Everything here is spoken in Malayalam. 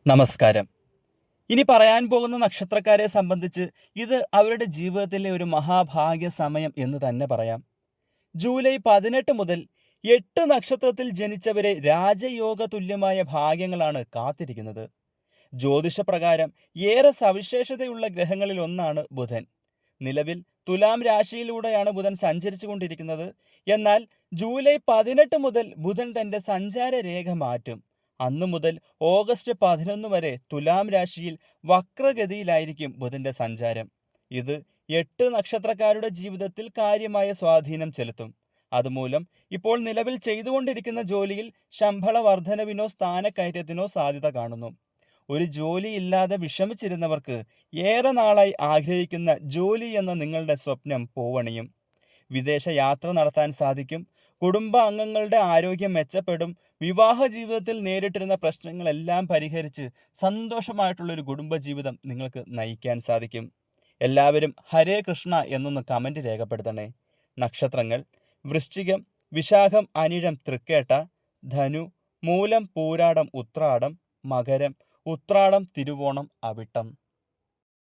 നമസ്കാരം. ഇനി പറയാൻ പോകുന്ന നക്ഷത്രക്കാരെ സംബന്ധിച്ച് ഇത് അവരുടെ ജീവിതത്തിലെ ഒരു മഹാഭാഗ്യ സമയം എന്ന് തന്നെ പറയാം. ജൂലൈ 18 മുതൽ 8 നക്ഷത്രത്തിൽ ജനിച്ചവരെ രാജയോഗ തുല്യമായ ഭാഗ്യങ്ങളാണ് കാത്തിരിക്കുന്നത്. ജ്യോതിഷപ്രകാരം ഏറെ സവിശേഷതയുള്ള ഗ്രഹങ്ങളിൽ ഒന്നാണ് ബുധൻ. നിലവിൽ തുലാം രാശിയിലൂടെയാണ് ബുധൻ സഞ്ചരിച്ചു കൊണ്ടിരിക്കുന്നത്. എന്നാൽ ജൂലൈ 18 മുതൽ ബുധൻ തന്റെ സഞ്ചാര രേഖ മാറ്റും. അന്നു മുതൽ ഓഗസ്റ്റ് 11 വരെ തുലാം രാശിയിൽ വക്രഗതിയിലായിരിക്കും ബുധന്റെ സഞ്ചാരം. ഇത് 8 നക്ഷത്രക്കാരുടെ ജീവിതത്തിൽ കാര്യമായ സ്വാധീനം ചെലുത്തും. അതുമൂലം ഇപ്പോൾ നിലവിൽ ചെയ്തുകൊണ്ടിരിക്കുന്ന ജോലിയിൽ ശമ്പള വർധനവിനോ സ്ഥാനക്കയറ്റത്തിനോ സാധ്യത കാണുന്നു. ഒരു ജോലി ഇല്ലാതെ വിഷമിച്ചിരുന്നവർക്ക് ഏറെ നാളായി ആഗ്രഹിക്കുന്ന ജോലി എന്ന നിങ്ങളുടെ സ്വപ്നം പൂവണിയും. വിദേശ യാത്ര നടത്താൻ സാധിക്കും. കുടുംബ അംഗങ്ങളുടെ ആരോഗ്യം മെച്ചപ്പെടും. വിവാഹ ജീവിതത്തിൽ നേരിട്ടിരുന്ന പ്രശ്നങ്ങളെല്ലാം പരിഹരിച്ച് സന്തോഷമായിട്ടുള്ളൊരു കുടുംബജീവിതം നിങ്ങൾക്ക് നയിക്കാൻ സാധിക്കും. എല്ലാവരും ഹരേ കൃഷ്ണ എന്നൊന്ന് കമൻറ്റ് രേഖപ്പെടുത്തണേ. നക്ഷത്രങ്ങൾ: വൃശ്ചികം, വിശാഖം, അനിഴം, തൃക്കേട്ട, ധനു, മൂലം, പൂരാടം, ഉത്രാടം, മകരം, ഉത്രാടം, തിരുവോണം, അവിട്ടം.